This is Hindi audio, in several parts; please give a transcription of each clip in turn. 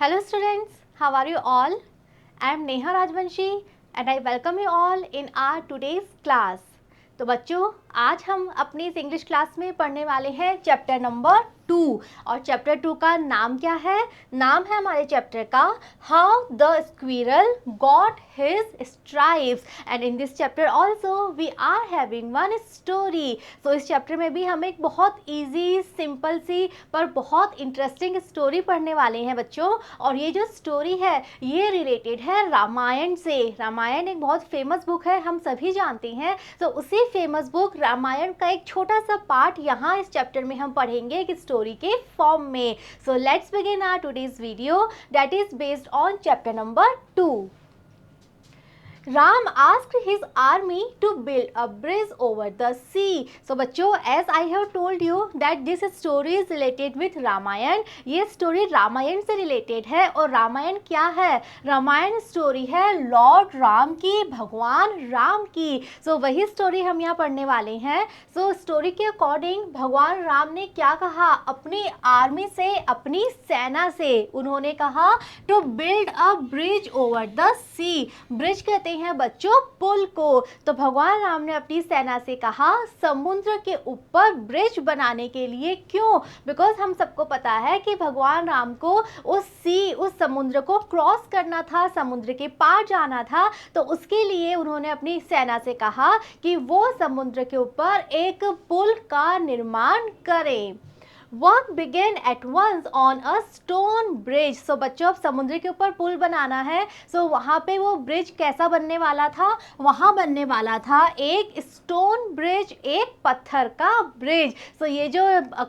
Hello students, how are you all? I am Neha Rajvanshi and I welcome you all in our today's class. तो बच्चों आज हम अपनी इस इंग्लिश क्लास में पढ़ने वाले हैं चैप्टर नंबर 2 और चैप्टर 2 का नाम क्या है? नाम है हमारे चैप्टर का how the squirrel got his stripes and in this chapter also we are having one story. So इस चैप्टर में भी हम एक बहुत ईजी सिंपल सी पर बहुत इंटरेस्टिंग स्टोरी पढ़ने वाले हैं बच्चों. और ये जो स्टोरी है ये रिलेटेड है रामायण से. रामायण एक बहुत फेमस बुक है, हम सभी जानते हैं. तो उसी फेमस बुक रामायण का एक छोटा सा पार्ट यहाँ इस चैप्टर में हम पढ़ेंगे एक स्टोरी के फॉर्म में. So let's begin our today's video that is based on chapter number 2. Ram asked his army to build a bridge over the sea. So बच्चों as I have told you that this story is related with Ramayana. ये स्टोरी रामायण से रिलेटेड है. और रामायण क्या है? रामायण स्टोरी है लॉर्ड राम की, भगवान राम की. सो वही स्टोरी हम यहाँ पढ़ने वाले हैं. सो स्टोरी के अकॉर्डिंग भगवान राम ने क्या कहा अपनी आर्मी से, अपनी सेना से? उन्होंने कहा to build a bridge over the sea. Bridge कहते हैं बच्चों पुल को. तो भगवान राम ने अपनी सेना से कहा समुद्र के ऊपर ब्रिज बनाने के लिए. क्यों? बिकॉज हम सबको पता है कि भगवान राम को उस समुद्र को क्रॉस करना था, समुद्र के पार जाना था. तो उसके लिए उन्होंने अपनी सेना से कहा कि वो समुद्र के ऊपर एक पुल का निर्माण करें. Work began at once on a stone bridge. So बच्चों अब समुद्र के ऊपर पुल बनाना है. सो वहाँ पे वो ब्रिज कैसा बनने वाला था? वहाँ बनने वाला था एक स्टोन ब्रिज, एक पत्थर का ब्रिज. सो ये जो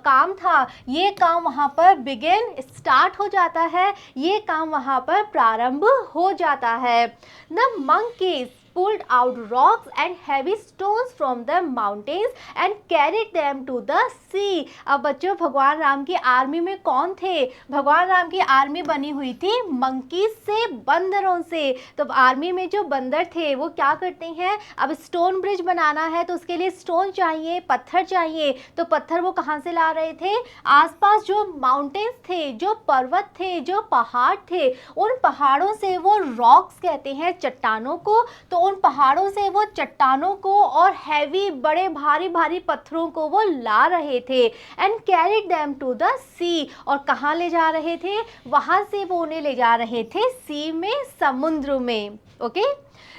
काम था ये काम वहाँ पर बिगेन स्टार्ट हो जाता है, ये काम वहाँ पर प्रारंभ हो जाता है. The monkeys pulled out rocks and heavy stones from the mountains and carried them to the sea. अब बच्चों भगवान राम की आर्मी में कौन थे? भगवान राम की आर्मी बनी हुई थी मंकीज से, बंदरों से. तो आर्मी में जो बंदर थे वो क्या करते हैं? अब स्टोन ब्रिज बनाना है तो उसके लिए स्टोन चाहिए, पत्थर चाहिए. तो पत्थर वो कहाँ से ला रहे थे? आसपास जो माउंटेन्स थे, जो पर्वत थे, जो पहाड़ थे, उन पहाड़ों से वो रॉक्स कहते हैं चट्टानों को. तो उन पहाड़ों से वो चट्टानों को और हैवी बड़े भारी भारी पत्थरों को वो ला रहे थे. And carried them to the sea. और कहाँ ले जा रहे थे? वहाँ से वो उन्हें ले जा रहे थे सी में, समुद्र में. Okay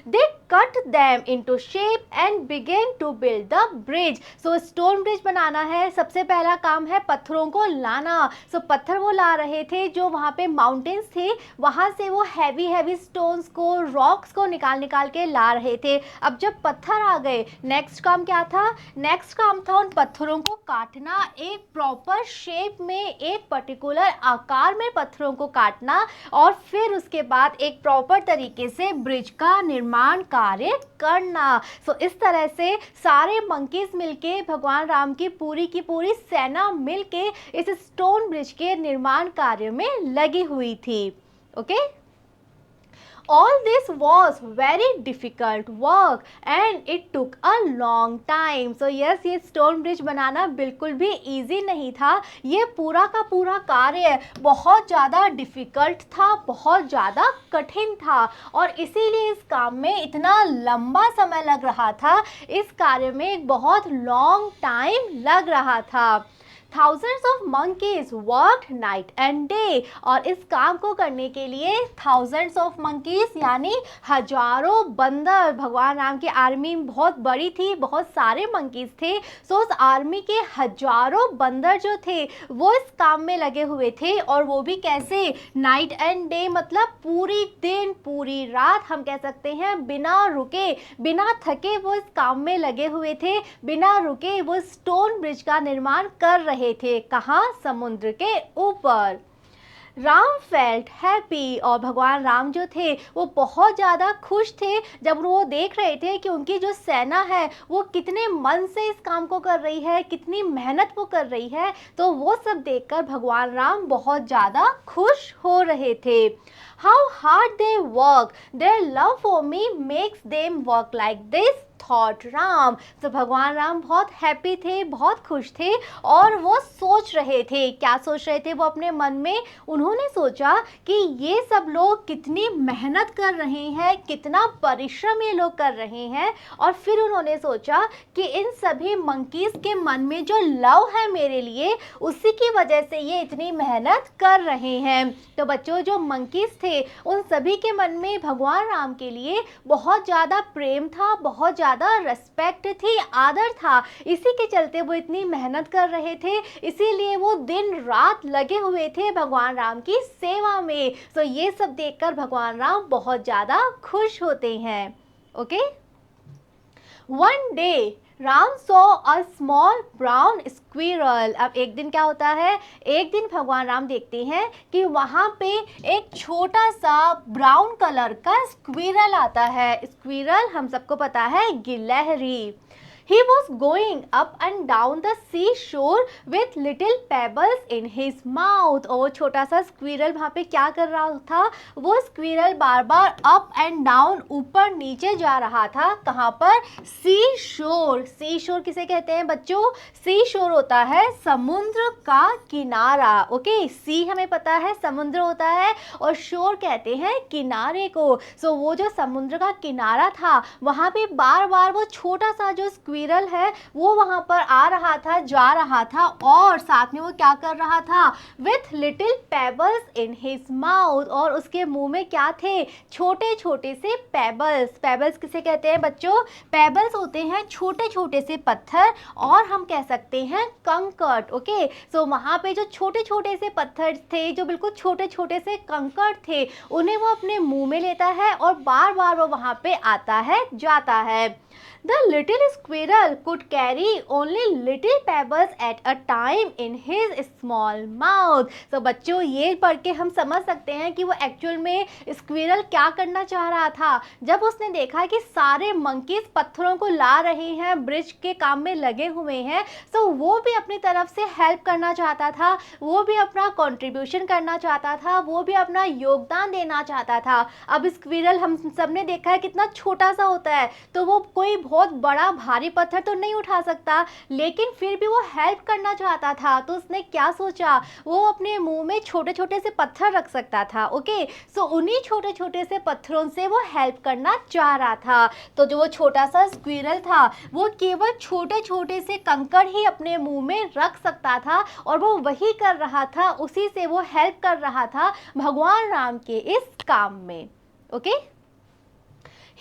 They cut them into shape and began to build the bridge. So stone bridge बनाना है. सबसे पहला काम है पत्थरों को लाना. So पत्थर वो ला रहे थे जो वहाँ पे माउंटेन्स थे, वहाँ से वो हैवी स्टोन्स को, रॉक्स को निकाल के ला रहे थे. अब जब पत्थर आ गए नेक्स्ट काम क्या था? नेक्स्ट काम था उन पत्थरों को काटना, एक प्रॉपर शेप में, एक पर्टिकुलर आकार में पत्थरों को काटना और फिर उसके बाद एक प्रॉपर तरीके से ब्रिज का निर्माण कार्य करना. सो इस तरह से सारे मंकीज मिलके, भगवान राम की पूरी सेना मिलके इस स्टोन ब्रिज के निर्माण कार्य में लगी हुई थी. Okay All this was very difficult work and it took a long time. So yes, ये stone bridge बनाना बिल्कुल भी easy नहीं था. ये पूरा का पूरा कार्य बहुत ज़्यादा difficult था, बहुत ज़्यादा कठिन था और इसीलिए इस काम में इतना लंबा समय लग रहा था. इस कार्य में एक बहुत long time लग रहा था. Thousands of monkeys worked night and day. और इस काम को करने के लिए thousands of monkeys यानी हजारों बंदर, भगवान राम की आर्मी बहुत बड़ी थी, बहुत सारे monkeys थे. सो उस आर्मी के हजारों बंदर जो थे वो इस काम में लगे हुए थे. और वो भी कैसे? नाइट एंड डे मतलब पूरी दिन पूरी रात, हम कह सकते हैं बिना रुके बिना थके वो इस काम में लगे हुए थे. बिना रुके वो स्टोन ब्रिज का निर्माण कर रहे थे. कहाँ? समुद्र के ऊपर. Ram felt happy. और भगवान राम जो थे वो बहुत ज़्यादा खुश थे जब वो देख रहे थे कि उनकी जो सेना है वो कितने मन से इस काम को कर रही है, कितनी मेहनत वो कर रही है. तो वो सब देखकर भगवान राम बहुत ज़्यादा खुश हो रहे थे. How hard they work. Their love for me makes them work like this thought Ram. तो भगवान राम बहुत हैप्पी थे, बहुत खुश थे और वो सोच रहे थे, क्या सोच रहे थे वो अपने मन में, उन्होंने सोचा कि ये सब लोग कितनी मेहनत कर रहे हैं, कितना परिश्रम ये लोग कर रहे हैं। और फिर उन्होंने सोचा कि इन सभी मंकीज़ के मन में जो लव है मेरे लिए, उसी की वजह से ये इतनी मेहनत कर रहे हैं। तो बच्चों, जो मंकीज़ थे उन सभी के मन में भगवान राम के लिए बहुत ज़्यादा प्रेम था, बहुत ज़्यादा रिस्पेक्ट थी, आदर था। इसी के चलते वो इतनी मेहनत कर रहे थे, इसीलिए वो दिन रात लगे हुए थे भगवान राम की सेवा में। तो ये सब देखकर भगवान राम बहुत ज़्यादा खुश होते हैं। Okay. One day Ram saw a small brown squirrel. अब एक दिन क्या होता है, एक दिन भगवान राम देखते हैं कि वहाँ पे एक छोटा सा ब्राउन कलर का स्क्विरल आता है। स्क्विरल हम सबको पता है गिलहरी। He was going up and down the seashore with little pebbles in his mouth। और वो छोटा सा स्क्विरल वहाँ पे क्या कर रहा था, वो squirrel bar bar up and down, ऊपर नीचे जा रहा था। कहाँ पर, सी शोर। सी शोर किसे कहते हैं बच्चों, सी शोर होता है समुद्र का किनारा। ओके, सी हमें पता है समुद्र होता है और शोर कहते हैं किनारे को। सो वो जो समुद्र का किनारा था वहाँ पे बार बार वो छोटा सा जो स्क्विरल है वो वहां पर आ रहा था, जा रहा था और साथ में वो क्या कर रहा था, with little pebbles in his mouth. और उसके मुंह में क्या थे, छोटे छोटे से पेबल्स। पेबल्स किसे कहते हैं बच्चों, पेबल्स होते हैं छोटे छोटे से पत्थर और हम कह सकते हैं कंकड़। ओके, सो वहां पे जो छोटे छोटे से पत्थर थे, जो बिल्कुल छोटे छोटे से कंकड़ थे, उन्हें वो अपने मुंह में लेता है और बार बार वो वहां पे आता है, जाता है। The little squirrel could carry only little pebbles at a time in his small mouth। तो बच्चों, ये पढ़ के हम समझ सकते हैं कि वो एक्चुअल में स्क्विरल क्या करना चाह रहा था। जब उसने देखा कि सारे मंकीज पत्थरों को ला रहे हैं, ब्रिज के काम में लगे हुए हैं, तो वो भी अपनी तरफ से हेल्प करना चाहता था, वो भी अपना कंट्रीब्यूशन करना चाहता था, वो भी अपना योगदान देना चाहता था। अब स्क्विरल हम सबने देखा है कितना छोटा सा होता है, तो वो कोई बहुत बड़ा भारी पत्थर तो नहीं उठा सकता, लेकिन फिर भी वो हेल्प करना चाहता था। तो उसने क्या सोचा, वो अपने मुंह में छोटे छोटे से पत्थर रख सकता था। ओके, सो उन्हीं छोटे छोटे से पत्थरों से वो हेल्प करना चाह रहा था। तो जो वो छोटा सा स्क्विरल था वो केवल छोटे छोटे से कंकड़ ही अपने मुंह में रख सकता था और वो वही कर रहा था, उसी से वो हेल्प कर रहा था भगवान राम के इस काम में। Okay,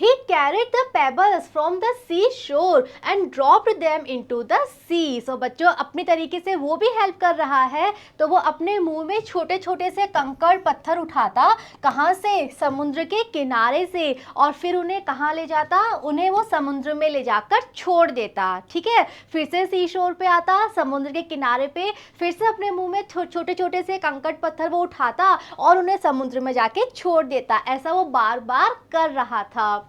He carried the pebbles from the seashore and dropped them into the sea। So बच्चों, अपनी तरीके से वो भी हेल्प कर रहा है, तो वो अपने मुंह में छोटे छोटे से कंकड़ पत्थर उठाता, कहाँ से, समुद्र के किनारे से, और फिर उन्हें कहाँ ले जाता, उन्हें वो समुद्र में ले जाकर छोड़ देता। ठीक है, फिर से सी शोर पे आता, समुद्र के किनारे पे, फिर से अपने मुंह में छोटे छोटे से कंकड़ पत्थर वो उठाता और उन्हें समुद्र में जाके छोड़ देता। ऐसा वो बार बार कर रहा था।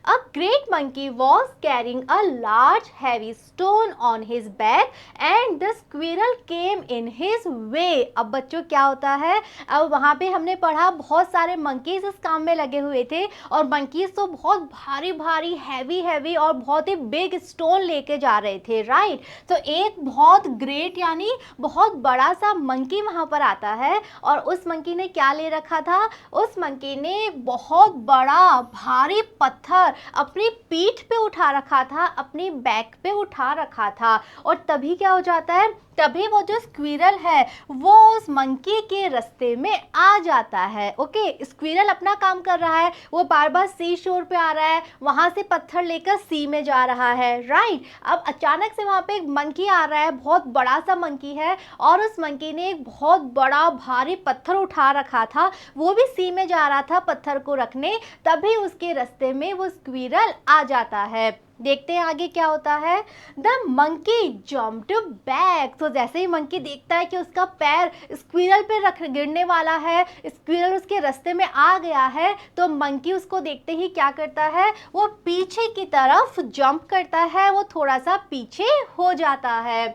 A great monkey was carrying a large heavy stone on his back and the squirrel came in his way। अब बच्चों क्या होता है, अब वहाँ पे हमने पढ़ा बहुत सारे मंकीज इस काम में लगे हुए थे और मंकीज तो बहुत भारी भारी हैवी और बहुत ही बिग स्टोन लेके जा रहे थे, राइट। तो एक बहुत ग्रेट यानी बहुत बड़ा सा मंकी वहाँ पर आता है और उस मंकी ने क्या ले रखा था, उस मंकी ने बहुत बड़ा भारी पत्थर अपनी पीठ पे उठा रखा था, अपनी बैक पे उठा रखा था। और तभी क्या हो जाता है, तभी वो जो स्क्विरल है वो उस मंकी के रास्ते में आ जाता है। ओके, स्क्विरल अपना काम कर रहा है, वो बार बार सी शोर पे आ रहा है, वहां से पत्थर लेकर सी में जा रहा है, राइट। अब अचानक से वहां पे एक मंकी आ रहा है, बहुत बड़ा सा मंकी है और उस मंकी ने एक बहुत बड़ा भारी पत्थर उठा रखा था, वो भी सी में जा रहा था पत्थर को रखने, तभी उसके रास्ते में वो स्क्विरल आ जाता है। देखते हैं आगे क्या होता है। The monkey jumped back. तो जैसे ही मंकी देखता है कि उसका पैर स्क्विरल पे रख गिरने वाला है, स्क्विरल उसके रास्ते में आ गया है, तो मंकी उसको देखते ही क्या करता है, वो पीछे की तरफ जंप करता है, वो थोड़ा सा पीछे हो जाता है।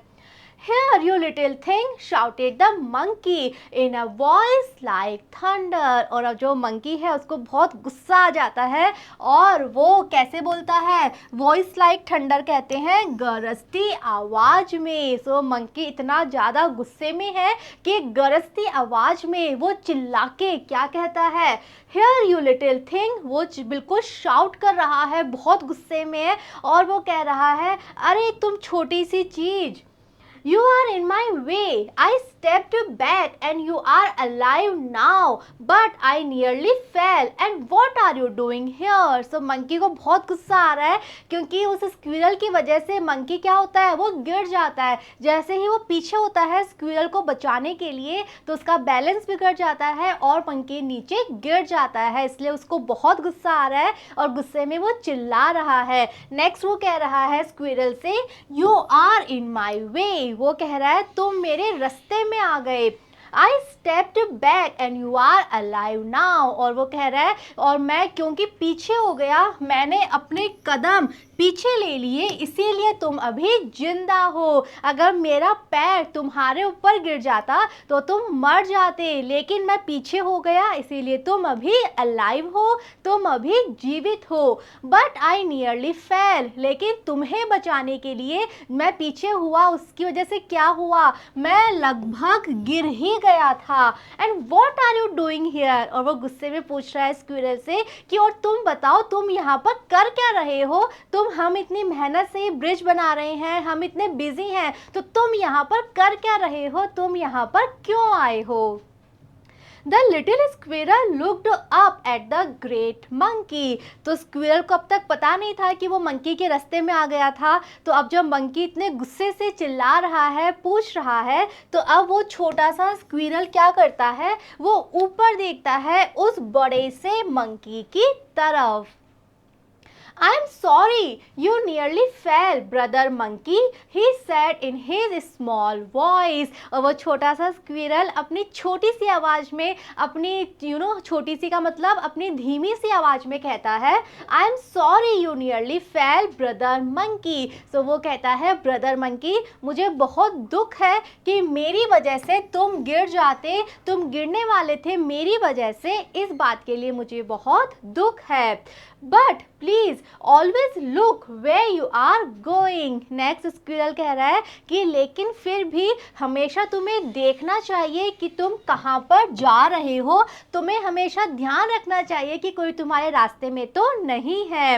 Here you little thing, shouted the monkey in a voice like thunder। और अब जो मंकी है उसको बहुत गुस्सा आ जाता है और वो कैसे बोलता है, वॉइस लाइक थंडर कहते हैं गरजती आवाज में। सो मंकी इतना ज़्यादा गुस्से में है कि गरजती आवाज में वो चिल्ला के क्या कहता है, Here you little thing। वो बिल्कुल शाउट कर रहा है, बहुत गुस्से में है और वो कह रहा है, अरे तुम छोटी सी चीज, You are in my way. I stepped back and you are alive now. But I nearly fell. And what are you doing here? So monkey को बहुत गुस्सा आ रहा है क्योंकि उस स्क्विरल की वजह से monkey क्या होता है, वो गिर जाता है। जैसे ही वो पीछे होता है स्क्विरल को बचाने के लिए तो उसका बैलेंस बिगड़ जाता है और monkey नीचे गिर जाता है, इसलिए उसको बहुत गुस्सा आ रहा है और गुस्से में वो चिल्ला रहा है। नेक्स्ट वो कह रहा है स्क्विरल से, You are in my way। वो कह रहा है तुम मेरे रास्ते में आ गए। I stepped back and you are alive now। और वो कह रहा है और मैं क्योंकि पीछे हो गया, मैंने अपने कदम पीछे ले लिए, इसीलिए तुम अभी जिंदा हो। अगर मेरा पैर तुम्हारे ऊपर गिर जाता तो तुम मर जाते, लेकिन मैं पीछे हो गया इसीलिए तुम अभी अलाइव हो, तुम अभी जीवित हो। But I nearly fail. लेकिन तुम्हें बचाने के लिए मैं पीछे हुआ, उसकी वजह से क्या हुआ, मैं लगभग गिर ही गया था। And what are you doing here. और वो गुस्से में पूछ रहा है स्क्विरल से कि और तुम बताओ तुम यहाँ पर कर क्या रहे हो, हम इतनी मेहनत से ये ब्रिज बना रहे हैं, हम इतने बिजी हैं, तो तुम यहाँ पर कर क्या रहे हो, तुम यहाँ पर क्यों आए हो। The little squirrel looked up at the great monkey। तो स्क्विरल को अब तक पता नहीं था कि वो मंकी के रास्ते में आ गया था। तो अब जब मंकी इतने गुस्से से चिल्ला रहा है, पूछ रहा है, तो अब वो छोटा सा स्क्विरल क्या करता है, वो ऊपर देखता है उस बड़े से मंकी की तरफ। I'm sorry, you nearly fell, brother monkey, he said in his small voice। और वो छोटा सा स्क्विरल अपनी छोटी सी आवाज़ में, अपनी छोटी सी का मतलब अपनी धीमी सी आवाज़ में कहता है, I'm sorry you nearly fell, brother monkey। So वो कहता है, brother monkey, मुझे बहुत दुख है कि मेरी वजह से तुम गिर जाते, तुम गिरने वाले थे मेरी वजह से, इस बात के लिए मुझे बहुत दुख है। But please always look where you are going. Next squirrel कह रहा है कि लेकिन फिर भी हमेशा तुम्हें देखना चाहिए कि तुम कहाँ पर जा रहे हो, तुम्हें हमेशा ध्यान रखना चाहिए कि कोई तुम्हारे रास्ते में तो नहीं है।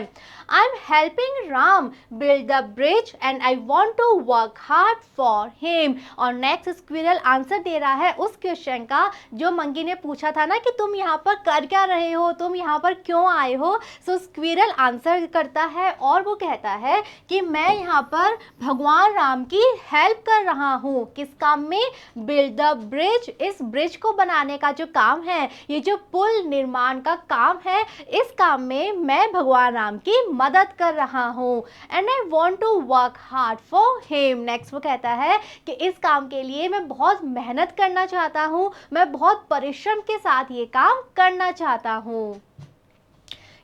I am helping Ram build the bridge and I want to work hard for him. और नेक्स्ट स्क्विरल आंसर दे रहा है उस क्वेश्चन का जो मंकी ने पूछा था ना कि तुम यहाँ पर कर क्या रहे हो, तुम यहाँ पर क्यों आए हो। सो स्क्विरल आंसर करता है और वो कहता है कि मैं यहाँ पर भगवान राम की हेल्प कर रहा हूँ। किस काम में, बिल्ड द ब्रिज, इस ब्रिज को बनाने का जो काम है, ये जो पुल निर्माण का काम है, इस काम में मैं भगवान राम की मदद कर रहा हूँ। And I want to work hard for him. Next वो कहता है कि इस काम के लिए मैं बहुत मेहनत करना चाहता हूँ, मैं बहुत परिश्रम के साथ ये काम करना चाहता हूँ।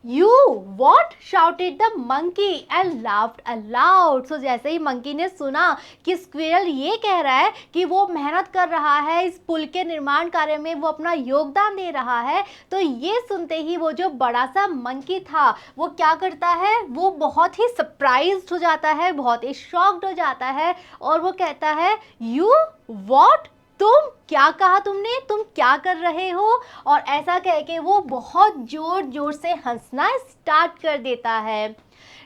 You what? shouted the monkey and laughed aloud। So जैसे ही मंकी ने सुना कि स्क्विरल ये कह रहा है कि वो मेहनत कर रहा है, इस पुल के निर्माण कार्य में वो अपना योगदान दे रहा है, तो ये सुनते ही वो जो बड़ा सा मंकी था वो क्या करता है, वो बहुत ही सरप्राइज्ड हो जाता है, बहुत ही शॉक्ड हो जाता है और वो कहता है, You what? तुम क्या कहा तुमने, तुम क्या कर रहे हो। और ऐसा कह के वो बहुत जोर जोर से हंसना स्टार्ट कर देता है।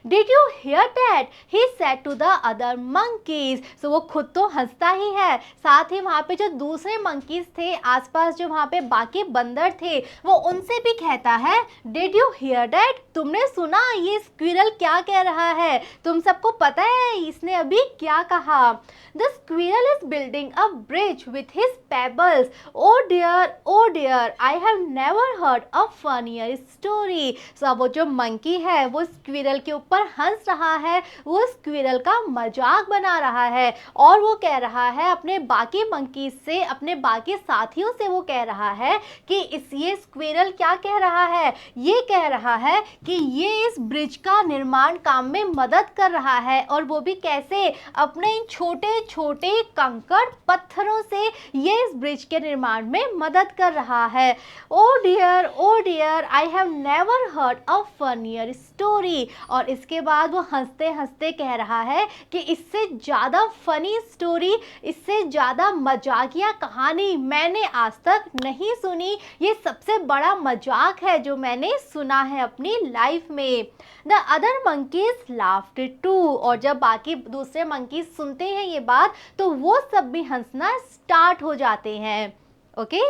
Did you hear that? He said to the other monkeys। So वो खुद तो हंसता ही है, साथ ही वहाँ पे जो दूसरे monkeys थे आसपास, जो वहाँ पे बाकी बंदर थे, वो उनसे भी कहता है, Did you hear that? तुमने सुना ये स्क्विरल क्या कह रहा है, तुम सबको पता है इसने अभी क्या कहा। The squirrel is building a bridge with his pebbles। Oh dear, I have never heard a funnier story। So वो जो monkey है वो स्क्विरल के ऊपर ऊपर हंस रहा है, वो स्क्विरल का मजाक बना रहा है और वो कह रहा है अपने बाकी मंकीज से, अपने बाकी साथियों से वो कह रहा है कि ये स्क्विरल क्या कह रहा है, ये कह रहा है कि ये इस ब्रिज का निर्माण काम में मदद कर रहा है, और वो भी कैसे, अपने इन छोटे छोटे कंकड़ पत्थरों से ये इस ब्रिज के निर्माण में मदद कर रहा है। Oh dear, I have never heard a funnier story. और इसके बाद वो हंसते हंसते कह रहा है कि इससे ज़्यादा फनी स्टोरी, इससे ज़्यादा मजाकिया कहानी मैंने आज तक नहीं सुनी। ये सबसे बड़ा मजाक है जो मैंने सुना है अपनी लाइफ में। The other monkeys laughed too. और जब बाकी दूसरे मंकीज सुनते हैं ये बात तो वो सब भी हंसना स्टार्ट हो जाते हैं। Okay,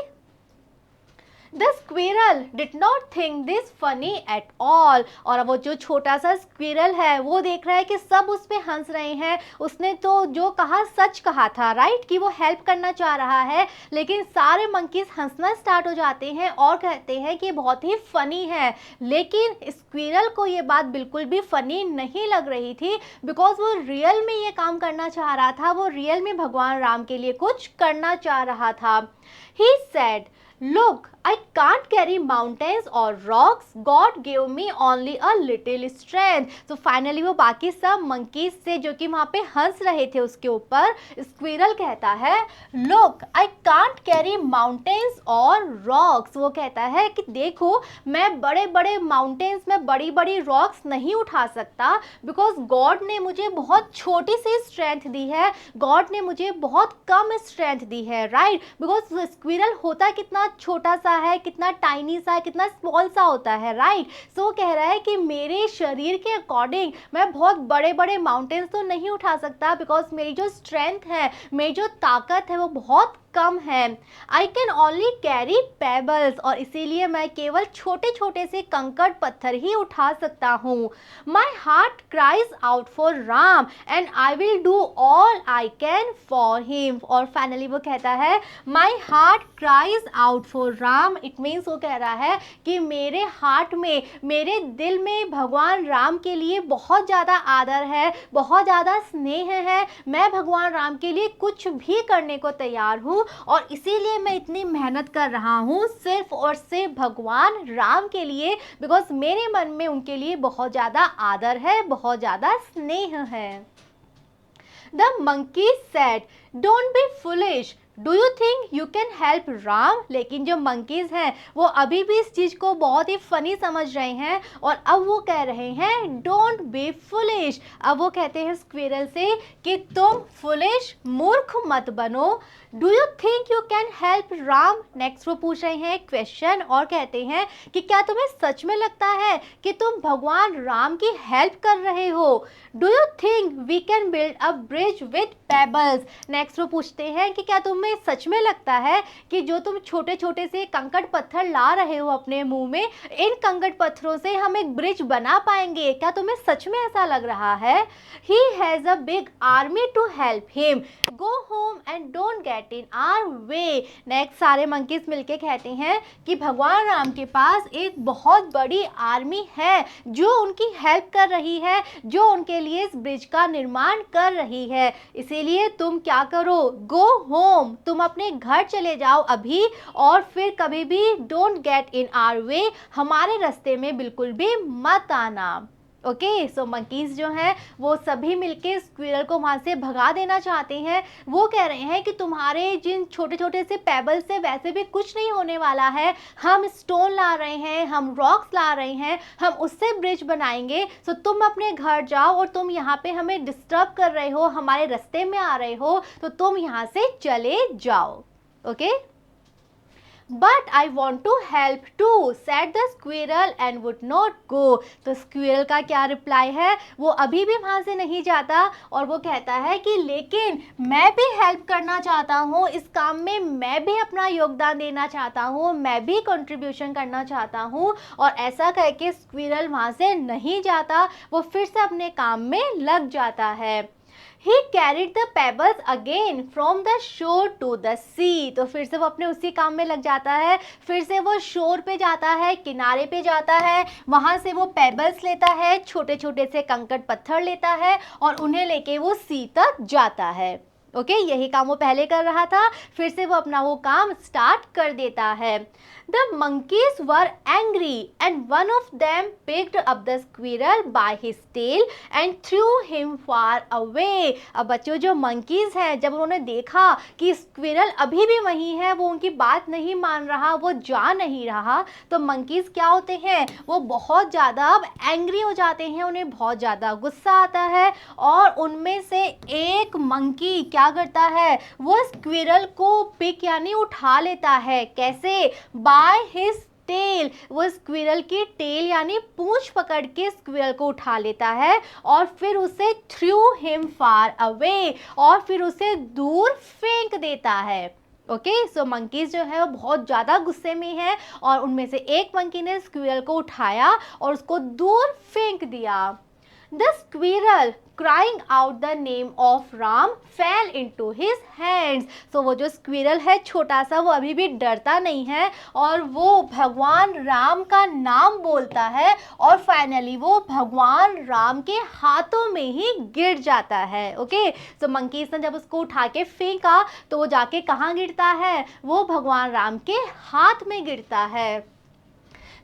The squirrel did not think this funny at all। और वो जो छोटा सा स्क्विरल है वो देख रहा है कि सब उस पे हंस रहे हैं। उसने तो जो कहा सच कहा था, राइट, कि वो हेल्प करना चाह रहा है, लेकिन सारे मंकीज हंसना स्टार्ट हो जाते हैं और कहते हैं कि ये बहुत ही फनी है। लेकिन स्क्विरल को ये बात बिल्कुल भी फनी नहीं लग रही थी, बिकॉज वो रियल में ये काम करना चाह रहा था, वो रियल में भगवान राम के लिए कुछ करना चाह रहा था। He said, Look, I can't carry mountains or rocks. God gave me only a little strength. तो फाइनली वो बाकी सब मंकीज से जो कि वहाँ पे हंस रहे थे उसके ऊपर, स्क्विरल कहता है Look, I can't carry mountains or rocks। वो कहता है कि देखो, मैं बड़े बड़े माउंटेन्स में बड़ी बड़ी रॉक्स नहीं उठा सकता, बिकॉज गॉड ने मुझे बहुत छोटी सी स्ट्रेंथ दी है, गॉड ने मुझे बहुत कम स्ट्रेंथ दी है, राइट। बिकॉज स्क्विरल होता कितना छोटा सा है, कितना टाइनी सा है, कितना स्मॉल सा होता है, राइट। सो कह रहा है कि मेरे शरीर के अकॉर्डिंग मैं बहुत बड़े बड़े माउंटेन्स तो नहीं उठा सकता, बिकॉज मेरी जो स्ट्रेंथ है, मेरी जो ताकत है वो बहुत कम है। I can only carry pebbles. और इसीलिए मैं केवल छोटे छोटे से कंकड़ पत्थर ही उठा सकता हूँ। My heart cries out for Ram and I will do all I can for him. और फाइनली वो कहता है my heart cries out for Ram. It means वो कह रहा है कि मेरे हार्ट में, मेरे दिल में भगवान राम के लिए बहुत ज़्यादा आदर है, बहुत ज़्यादा स्नेह है। मैं भगवान राम के लिए कुछ भी करने को तैयार हूँ और इसीलिए मैं इतनी मेहनत कर रहा हूँ सिर्फ और सिर्फ भगवान राम के लिए, बिकॉज मेरे मन में उनके लिए बहुत ज़्यादा आदर है, बहुत ज़्यादा स्नेह है। The monkey said, Don't be foolish. Do you think you can help Ram. लेकिन जो मंकीज हैं वो अभी भी इस चीज़ को बहुत ही फनी समझ रहे हैं और अब वो कह रहे हैं डोंट बी फुलिश। अब वो कहते हैं स्क्विरल से कि तुम फुलिश, मूर्ख मत बनो। Do you think you can help Ram. Next वो पूछ रहे हैं क्वेश्चन और कहते हैं कि क्या तुम्हें सच में लगता है कि तुम भगवान राम की हेल्प कर रहे हो। Do you think we can build a bridge with pebbles. Next वो पूछते हैं कि क्या तुम्हें सच में लगता है कि जो तुम छोटे छोटे से कंकड़ पत्थर ला रहे हो अपने मुंह में, इन कंकड़ पत्थरों से हम एक ब्रिज बना पाएंगे। क्या तुम्हें सच में ऐसा लग रहा है। He has a big army to help him. Go home and don't get in our way. Next सारे मंकीज मिलके कहते हैं कि भगवान राम के पास एक बहुत बड़ी आर्मी है जो उनकी हेल्प कर रही है, जो उनके लिए इस ब्रिज का निर्माण कर रही है। इसीलिए तुम क्या करो, गो होम, तुम अपने घर चले जाओ अभी और फिर कभी भी don't get in our way, हमारे रास्ते में बिल्कुल भी मत आना। ओके, सो मंकीज जो हैं वो सभी मिलके स्क्विरल को वहाँ से भगा देना चाहते हैं। वो कह रहे हैं कि तुम्हारे जिन छोटे छोटे से पेबल से वैसे भी कुछ नहीं होने वाला है, हम स्टोन ला रहे हैं, हम रॉक्स ला रहे हैं, हम उससे ब्रिज बनाएंगे। सो तुम अपने घर जाओ और तुम यहाँ पे हमें डिस्टर्ब कर रहे हो, हमारे रास्ते में आ रहे हो, तो तुम यहाँ से चले जाओ। Okay, But I want to help too, said the squirrel and would not go। तो स्क्विरल का क्या रिप्लाई है, वो अभी भी वहाँ से नहीं जाता और वो कहता है कि लेकिन मैं भी हेल्प करना चाहता हूँ इस काम में, मैं भी अपना योगदान देना चाहता हूँ, मैं भी कंट्रीब्यूशन करना चाहता हूँ। और ऐसा कह के स्क्विरल वहाँ से नहीं जाता, वो फिर से अपने काम में लग जाता है। He carried the pebbles again from the shore to the sea. तो फिर से वो अपने उसी काम में लग जाता है, फिर से वो शोर पे जाता है, किनारे पे जाता है, वहाँ से वो पेबल्स लेता है, छोटे छोटे से कंकड़ पत्थर लेता है और उन्हें लेके वो सी तक जाता है। ओके यही काम वो पहले कर रहा था, फिर से वो अपना वो काम स्टार्ट कर देता है। The monkeys were angry and one of them picked up the squirrel by his tail and threw him far away। अब बच्चों जो monkeys हैं, जब उन्होंने देखा कि squirrel अभी भी वहीं है, वो उनकी बात नहीं मान रहा, वो जा नहीं रहा, तो monkeys क्या होते हैं, वो बहुत ज़्यादा अब एंग्री हो जाते हैं, उन्हें बहुत ज़्यादा गुस्सा आता है और उनमें से एक मंकी क्या करता है, वो स्क्विरल को पिक यानी उठा लेता है। कैसे? बाय हिज टेल, वो स्क्विरल की टेल यानी पूंछ पकड़ के स्क्विरल को उठा लेता है और फिर उसे थ्रू हिम फार अवे, और फिर उसे दूर फेंक देता है। ओके सो मंकीज जो है वो बहुत ज़्यादा गुस्से में है और उनमें से एक मंकी ने स्क्विरल को उठाया और उसको दूर फेंक दिया। The squirrel crying out the name of Ram fell into his hands। so वो जो स्क्विरल है छोटा सा, वो अभी भी डरता नहीं है और वो भगवान राम का नाम बोलता है और फाइनली वो भगवान राम के हाथों में ही गिर जाता है। ओके सो मंकीज ने जब उसको उठा के फेंका तो वो जाके कहाँ गिरता है, वो भगवान राम के हाथ में गिरता है।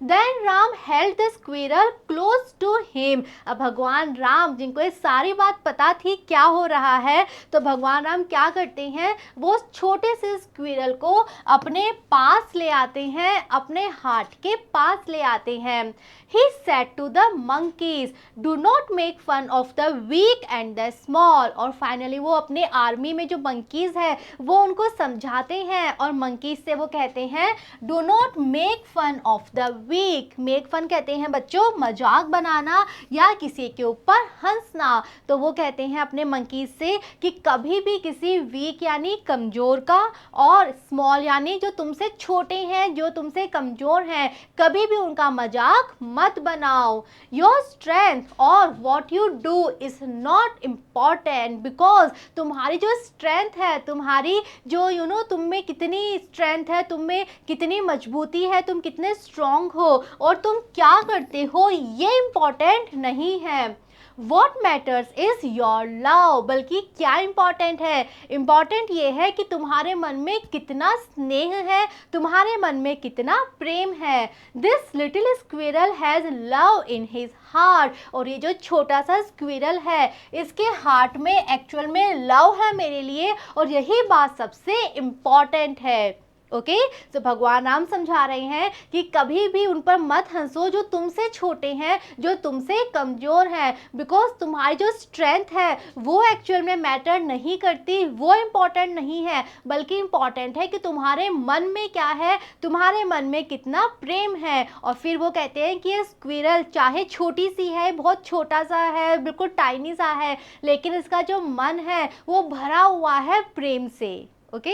Then Ram held the squirrel close to him। अब भगवान राम जिनको ये सारी बात पता थी क्या हो रहा है, तो भगवान राम क्या करते हैं, वो छोटे से स्क्विरल को अपने पास ले आते हैं, अपने हार्ट के पास ले आते हैं। He said to the monkeys, do not make fun of the weak and the small। और फाइनली वो अपने आर्मी में जो मंकीज है वो उनको समझाते हैं और मंकीज से वो कहते हैं do not make fun of the weak। Make fun कहते हैं बच्चों मजाक बनाना या किसी के ऊपर हंसना। तो वो कहते हैं अपने मंकीज से कि कभी भी किसी वीक यानी कमज़ोर का और स्मॉल यानी जो तुमसे छोटे हैं, जो तुमसे कमज़ोर हैं, कभी भी उनका मजाक मत बनाओ। योर स्ट्रेंथ और what you do is not important, because तुम्हारी जो स्ट्रेंथ है, तुम्हारी जो तुम में कितनी स्ट्रेंथ है, तुम में कितनी मजबूती है, तुम कितने स्ट्रॉन्ग हो और तुम क्या करते हो, ये इम्पॉर्टेंट नहीं है। What matters is your love, बल्कि क्या इम्पॉर्टेंट है, इम्पॉर्टेंट ये है कि तुम्हारे मन में कितना स्नेह है, तुम्हारे मन में कितना प्रेम है। This little squirrel has love in his heart. और ये जो छोटा सा स्क्विरल है इसके हार्ट में एक्चुअल में लव है मेरे लिए, और यही बात सबसे इम्पॉर्टेंट है। ओके तो भगवान राम समझा रहे हैं कि कभी भी उन पर मत हंसो जो तुमसे छोटे हैं, जो तुमसे कमज़ोर हैं, बिकॉज तुम्हारी जो स्ट्रेंथ है वो एक्चुअल में मैटर नहीं करती, वो इम्पॉर्टेंट नहीं है, बल्कि इम्पॉर्टेंट है कि तुम्हारे मन में क्या है, तुम्हारे मन में कितना प्रेम है। और फिर वो कहते हैं कि ये स्क्विरल चाहे छोटी सी है, बहुत छोटा सा है, बिल्कुल टाइनी सा है, लेकिन इसका जो मन है वो भरा हुआ है प्रेम से। Okay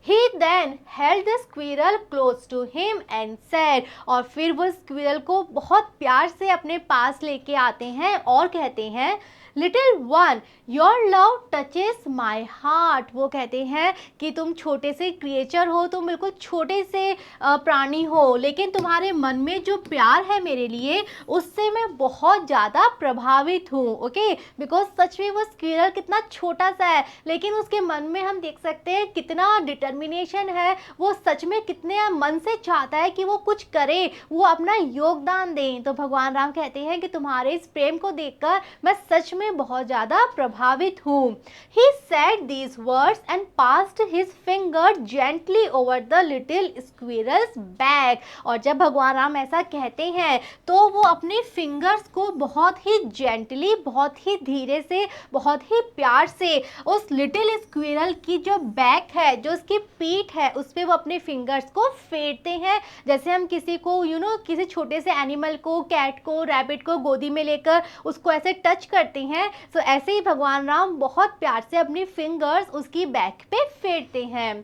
He then held the squirrel close to him and said, और फिर वो स्क्विरल को बहुत प्यार से अपने पास लेके आते हैं और कहते हैं little one your love touches my heart. वो कहते हैं कि तुम छोटे से क्रिएचर हो, तुम बिल्कुल छोटे से प्राणी हो, लेकिन तुम्हारे मन में जो प्यार है मेरे लिए उससे मैं बहुत ज़्यादा प्रभावित हूँ। ओके बिकॉज सच में वो स्क्विरल कितना छोटा सा है, लेकिन उसके मन में हम देख सकते हैं कितना डिटर्मिनेशन है, वो सच में कितने मन से चाहता है कि वो कुछ करे, वो अपना योगदान दें। तो भगवान राम कहते हैं कि तुम्हारे इस प्रेम को देखकर मैं सच में बहुत ज़्यादा प्रभावित हूँ। He said these words and passed his finger gently over the little squirrel's back। और जब भगवान राम ऐसा कहते हैं तो वो अपने फिंगर्स को बहुत ही जेंटली, बहुत ही धीरे से, बहुत ही प्यार से उस लिटिल स्क्विरल की जो बैक है, जो उसकी पीठ है, उस पर वो अपने फिंगर्स को फेरते हैं, जैसे हम किसी को किसी छोटे से एनिमल को, कैट को, रैबिट को गोदी में लेकर उसको ऐसे टच करते हैं। सो ऐसे ही भगवान राम बहुत प्यार से अपनी फिंगर्स उसकी बैक पे फेरते हैं।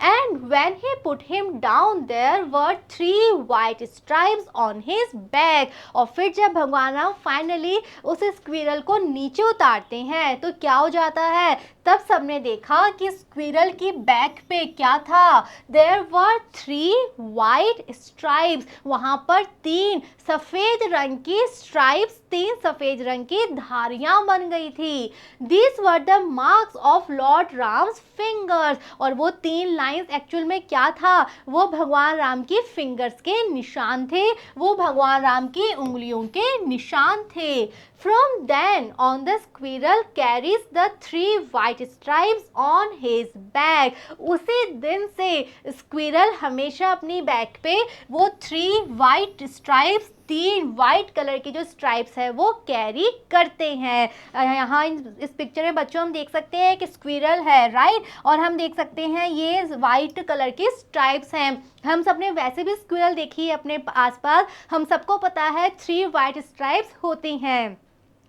and when he put him down there were 3 white stripes on his back। और फिर जब भगवान राम फाइनली उस स्क्विरल को नीचे उतारते हैं तो क्या हो जाता है, तब सबने देखा कि स्क्विरल की बैक पे क्या था, देयर वर 3 वाइट स्ट्राइप्स, वहां पर 3 सफेद रंग की स्ट्राइप्स, 3 सफेद रंग की धारियां बन गई थी। This were the marks of Lord Ram's fingers, और वो 3 लाइंस एक्चुअल में क्या था, वो भगवान राम की फिंगर्स के निशान थे, वो भगवान राम की उंगलियों के निशान थे। From then on the squirrel carries the 3 white stripes on his back। उसी दिन से स्क्विरल हमेशा अपनी बैक पे वो 3 white stripes, 3 वाइट कलर की जो स्ट्राइप्स है वो कैरी करते हैं। यहाँ इस पिक्चर में बच्चों हम देख सकते हैं कि स्क्विरल है, राइट, और हम देख सकते हैं ये वाइट कलर की स्ट्राइप्स हैं। हम सब ने वैसे भी स्क्विरल देखी है अपने आसपास, हम सबको पता है 3 वाइट स्ट्राइप्स होती हैं,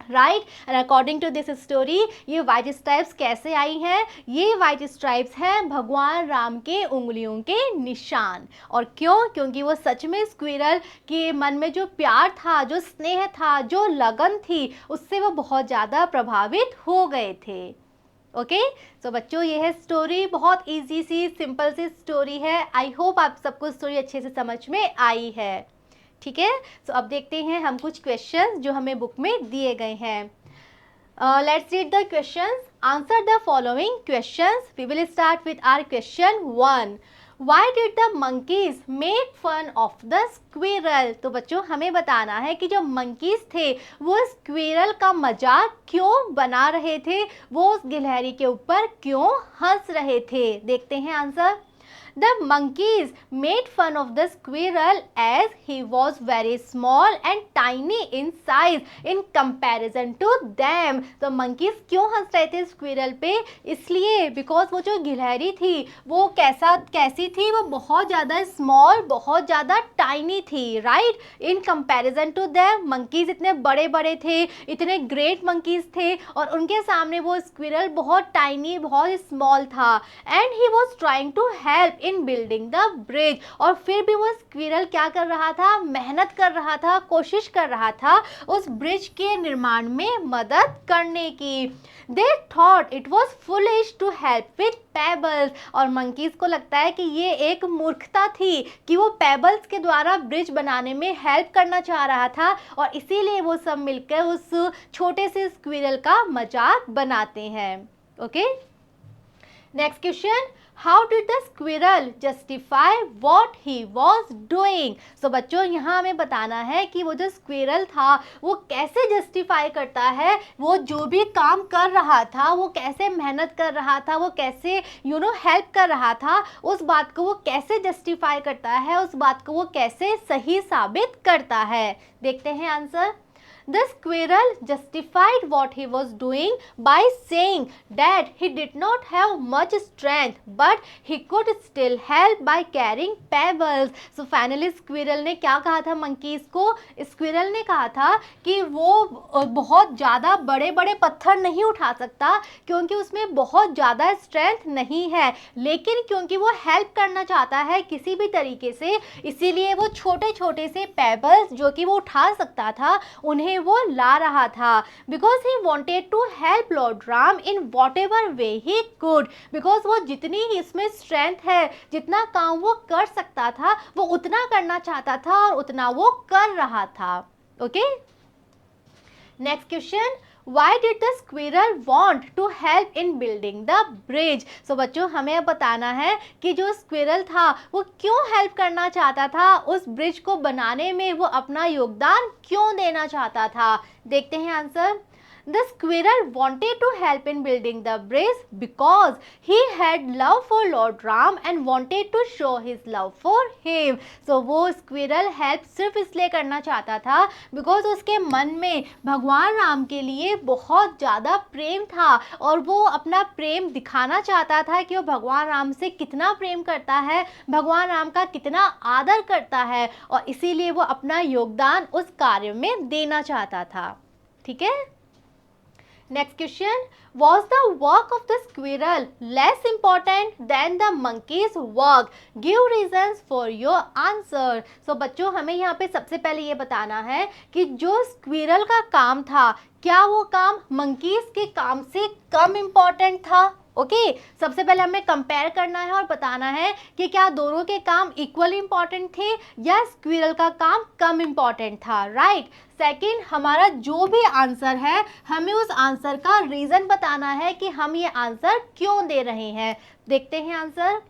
right. And according to this story ये वाइट स्ट्राइप्स कैसे आई हैं, ये वाइट स्ट्राइप्स हैं भगवान राम के उंगलियों के निशान। और क्यों, क्योंकि वो सच में स्क्विरल के मन में जो प्यार था, जो स्नेह था, जो लगन थी, उससे वो बहुत ज़्यादा प्रभावित हो गए थे। ओके सो बच्चों ये है स्टोरी, बहुत इजी सी सिंपल सी स्टोरी है। आई होप आप सबको स्टोरी अच्छे से समझ में आई है, ठीक है। सो अब देखते हैं हम कुछ क्वेश्चंस जो हमें बुक में दिए गए हैं। Let's read the questions, answer the following questions. We will start with our question 1। Why did the monkeys make fun of the squirrel? तो बच्चों हमें बताना है कि जो monkeys थे वो स्क्विरल का मजाक क्यों बना रहे थे, वो उस गिलहरी के ऊपर क्यों हंस रहे थे। देखते हैं answer. The monkeys made fun of the squirrel as he was very small and tiny in size in comparison to them। तो monkeys क्यों हंस रहे थे स्क्विरल पे, इसलिए because वो जो गिलहरी थी वो कैसी थी, वो बहुत ज़्यादा स्मॉल, बहुत ज़्यादा टाइनी थी, right. In comparison to them monkeys इतने बड़े बड़े थे, इतने ग्रेट monkeys थे, और उनके सामने वो स्क्विरल बहुत टाइनी, बहुत स्मॉल था। And he was trying to help in building the bridge, और फिर भी वो स्क्विरल क्या कर रहा था, मेहनत कर रहा था, कोशिश कर रहा था उस ब्रिज के निर्माण में मदद करने की। They thought it was foolish to help with pebbles, और मंकीज को लगता है कि ये एक मूर्खता थी कि वो पेबल्स के द्वारा ब्रिज बनाने में हेल्प करना चाह रहा था, और इसीलिए वो सब मिलकर उस छोटे से स्क्विरल का मजाक बनाते हैं। Okay next question, how did the squirrel justify what he was doing. So बच्चों यहाँ हमें बताना है कि वो जो स्क्विरल था वो कैसे जस्टिफाई करता है, वो जो भी काम कर रहा था, वो कैसे मेहनत कर रहा था, वो कैसे हेल्प कर रहा था, उस बात को वो कैसे जस्टिफाई करता है, उस बात को वो कैसे सही साबित करता है। देखते हैं answer. The squirrel justified what he was doing by saying that he did not have much strength but he could still help by carrying pebbles। So finally squirrel ने क्या कहा था monkeys को, squirrel ने कहा था कि वो बहुत ज़्यादा बड़े बड़े पत्थर नहीं उठा सकता क्योंकि उसमें बहुत ज़्यादा स्ट्रेंथ नहीं है, लेकिन क्योंकि वो हेल्प करना चाहता है किसी भी तरीके से, इसीलिए वो छोटे छोटे से पेबल्स जो कि वो उठा सकता था उन्हें वो ला रहा था। Because he wanted to help lord Ram in whatever way he could, because वो जितनी इसमें स्ट्रेंथ है, जितना काम वो कर सकता था वो उतना करना चाहता था और उतना वो कर रहा था। Okay next question, Why did the squirrel want to help in building the bridge? So बच्चों हमें अब बताना है कि जो स्क्विरल था वो क्यों हेल्प करना चाहता था, उस ब्रिज को बनाने में वो अपना योगदान क्यों देना चाहता था। देखते हैं answer. The squirrel wanted to help in building the bridge because he had love for Lord Ram and wanted to show his love for him। So वो squirrel help सिर्फ इसलिए करना चाहता था because उसके मन में भगवान राम के लिए बहुत ज़्यादा प्रेम था और वो अपना प्रेम दिखाना चाहता था कि वो भगवान राम से कितना प्रेम करता है, भगवान राम का कितना आदर करता है, और इसीलिए वो अपना योगदान उस कार्य में देना चाहता था। ठीक है। Next question, was the work of the squirrel less important than the monkey's work? Give reasons for your answer. So बच्चों हमें यहाँ पे सबसे पहले ये बताना है कि जो स्क्विरल का काम था, क्या वो काम मंकीज के काम से कम इम्पॉर्टेंट था? ओके सबसे पहले हमें कंपेयर करना है और बताना है कि क्या दोनों के काम इक्वल इम्पॉर्टेंट थे या स्क्विरल का काम कम इम्पॉर्टेंट था, राइट। सेकंड, हमारा जो भी आंसर है हमें उस आंसर का रीज़न बताना है कि हम ये आंसर क्यों दे रहे हैं। देखते हैं answer.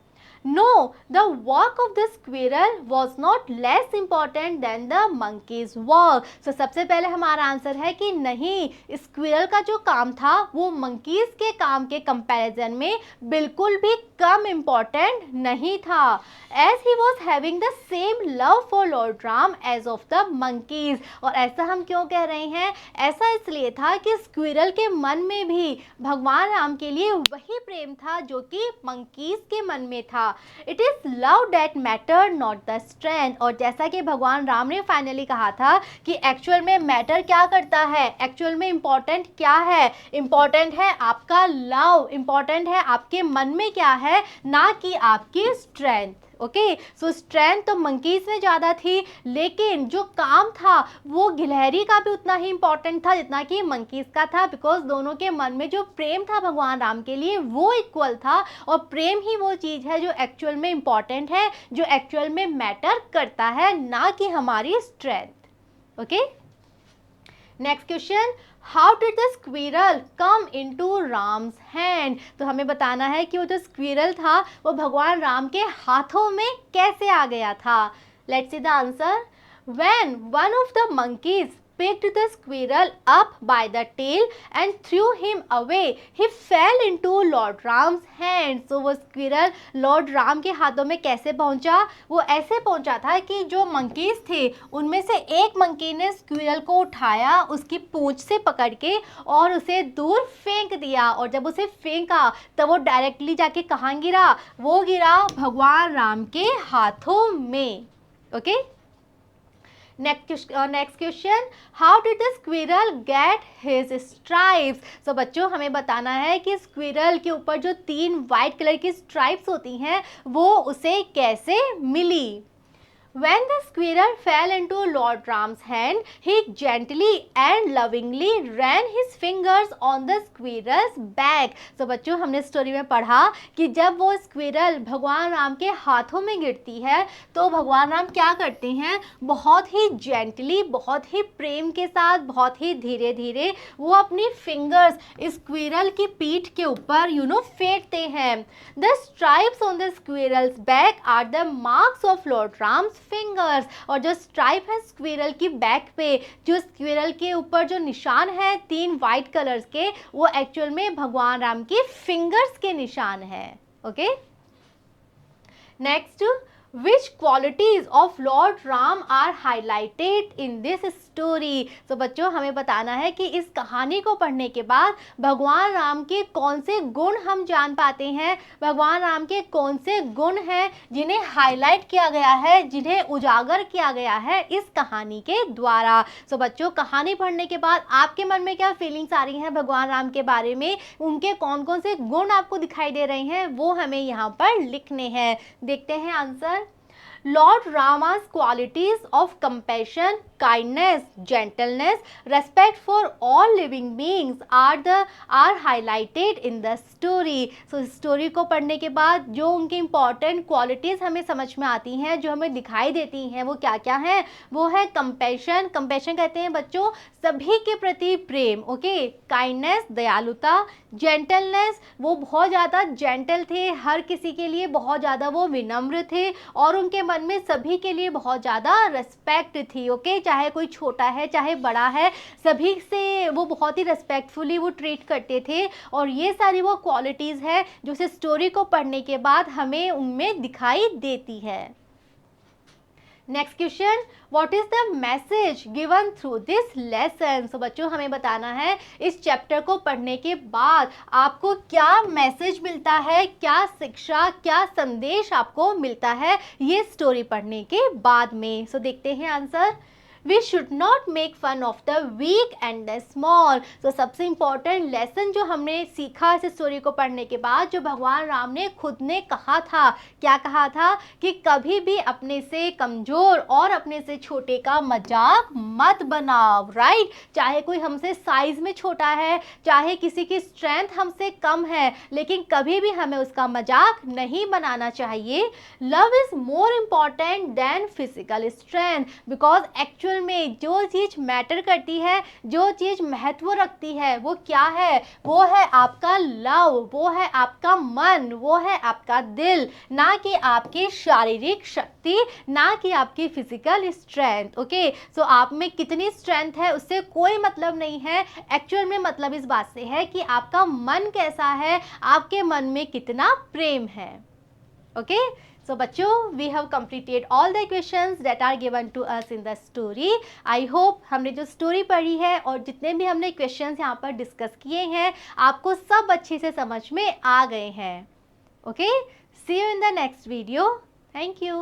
No, the work of the squirrel was not less important than the monkey's work. So सबसे पहले हमारा आंसर है कि नहीं, स्क्विरल का जो काम था वो मंकीज के काम के कंपैरिजन में बिल्कुल भी कम इम्पॉर्टेंट नहीं था। As he was having the same love for Lord Ram as of the monkeys. और ऐसा हम क्यों कह रहे हैं? ऐसा इसलिए था कि स्क्विरल के मन में भी भगवान राम के लिए वही प्रेम था जो कि मंकीज के मन में था। It is love that matter not the strength. और जैसा कि भगवान राम ने फाइनली कहा था कि एक्चुअल में मैटर क्या करता है, एक्चुअल में इम्पॉर्टेंट क्या है, इम्पॉर्टेंट है आपका लव, इम्पॉर्टेंट है आपके मन में क्या है, ना कि आपकी स्ट्रेंथ। ओके सो स्ट्रेंथ तो मंकीज में ज़्यादा थी, लेकिन जो काम था वो गिलहरी का भी उतना ही इम्पॉर्टेंट था जितना कि मंकीज का था, बिकॉज दोनों के मन में जो प्रेम था भगवान राम के लिए वो इक्वल था। और प्रेम ही वो चीज़ है जो एक्चुअल में इम्पॉर्टेंट है, जो एक्चुअल में मैटर करता है, ना कि हमारी strength. Okay next question, how did the squirrel come into Ram's hand? तो हमें बताना है कि वो जो स्क्विरल था वो भगवान राम के हाथों में कैसे आ गया था। Let's see the answer. When one of the monkeys picked the squirrel up by the tail and threw him away, he fell into Lord Ram's hand. So वो स्क्विरल लॉर्ड राम के हाथों में कैसे पहुंचा? वो ऐसे पहुंचा था कि जो मंकीज थे उनमें से एक मंकी ने स्क्विरल को उठाया उसकी पूंछ से पकड़ के और उसे दूर फेंक दिया। और जब उसे फेंका तब वो डायरेक्टली जाके कहाँ गिरा? वो गिरा भगवान राम के हाथों में। Okay next question, how did the squirrel get his stripes? So बच्चों हमें बताना है कि स्क्विरल के ऊपर जो 3 वाइट कलर की स्ट्राइप्स होती हैं वो उसे कैसे मिली। When the squirrel fell into Lord Ram's hand, he gently and lovingly ran his fingers on the squirrel's back. So बच्चों हमने स्टोरी में पढ़ा कि जब वो स्क्विरल भगवान राम के हाथों में गिरती है तो भगवान राम क्या करते हैं, बहुत ही जेंटली, बहुत ही प्रेम के साथ, बहुत ही धीरे धीरे वो अपनी फिंगर्स स्क्विरल की पीठ के ऊपर फेंकते हैं। The stripes on the squirrel's back are the marks of Lord Ram's fingers. और जो स्ट्राइप है स्क्विरल की बैक पे, जो स्क्विरल के ऊपर जो निशान है 3 वाइट कलर्स के, वो एक्चुअल में भगवान राम की फिंगर्स के निशान है। Okay next, Which qualities of Lord Ram are highlighted in this story? तो बच्चों हमें बताना है कि इस कहानी को पढ़ने के बाद भगवान राम के कौन से गुण हम जान पाते हैं, भगवान राम के कौन से गुण हैं जिन्हें हाईलाइट किया गया है, जिन्हें उजागर किया गया है इस कहानी के द्वारा। तो बच्चों कहानी पढ़ने के बाद आपके मन में क्या फीलिंग्स आ रही हैं भगवान राम के बारे में, उनके कौन कौन से गुण आपको दिखाई दे रहे हैं, वो हमें यहाँ पर लिखने हैं। देखते हैं answer. Lord Rama's qualities of compassion, kindness, gentleness, respect for all living beings are highlighted in the story. So story को पढ़ने के बाद जो उनकी important qualities हमें समझ में आती हैं, जो हमें दिखाई देती हैं, वो क्या क्या हैं? वो है compassion, compassion कहते हैं बच्चों सभी के प्रति प्रेम। ओके kindness दयालुता, gentleness वो बहुत ज़्यादा gentle थे, हर किसी के लिए बहुत ज़्यादा वो विनम्र थे और उनके मन में सभी के लिए बहुत ज़्यादा रिस्पेक्ट थी। ओके चाहे कोई छोटा है चाहे बड़ा है, सभी से वो बहुत ही रिस्पेक्टफुली वो ट्रीट करते थे। और ये सारी वो क्वालिटीज़ है जो इस स्टोरी को पढ़ने के बाद हमें उनमें दिखाई देती है। Next question, what is the message given through this lesson? तो बच्चों हमें बताना है इस चैप्टर को पढ़ने के बाद आपको क्या मैसेज मिलता है, क्या शिक्षा, क्या संदेश आपको मिलता है ये स्टोरी पढ़ने के बाद में। सो देखते हैं answer. We should not make fun of the weak and the small. तो सबसे इम्पॉर्टेंट लेसन जो हमने सीखा इस स्टोरी को पढ़ने के बाद, जो भगवान राम ने खुद ने कहा था, क्या कहा था कि कभी भी अपने से कमज़ोर और अपने से छोटे का मजाक मत बनाओ, राइट। चाहे कोई हमसे साइज में छोटा है, चाहे किसी की स्ट्रेंथ हमसे कम है, लेकिन कभी भी हमें उसका मजाक नहीं बनाना चाहिए। Love is more important than physical strength, because actual में जो चीज़ मैटर करती है, जो चीज़ महत्व रखती है, वो क्या है? वो है आपका लव, वो है आपका मन, वो है आपका दिल, ना कि आपकी शारीरिक शक्ति, ना कि आपकी फिजिकल स्ट्रेंथ। ओके, सो आप में कितनी स्ट्रेंथ है उससे कोई मतलब नहीं है। एक्चुअल में मतलब इस बात से है कि आपका मन कैसा है, आपके मन में कितना प्रेम है। ओके, so बच्चों, we have completed all the questions that are given to us in the story. I hope हमने जो स्टोरी पढ़ी है और जितने भी हमने questions यहाँ पर डिस्कस किए हैं, आपको सब अच्छे से समझ में आ गए हैं। Okay, see you in the next video. Thank you.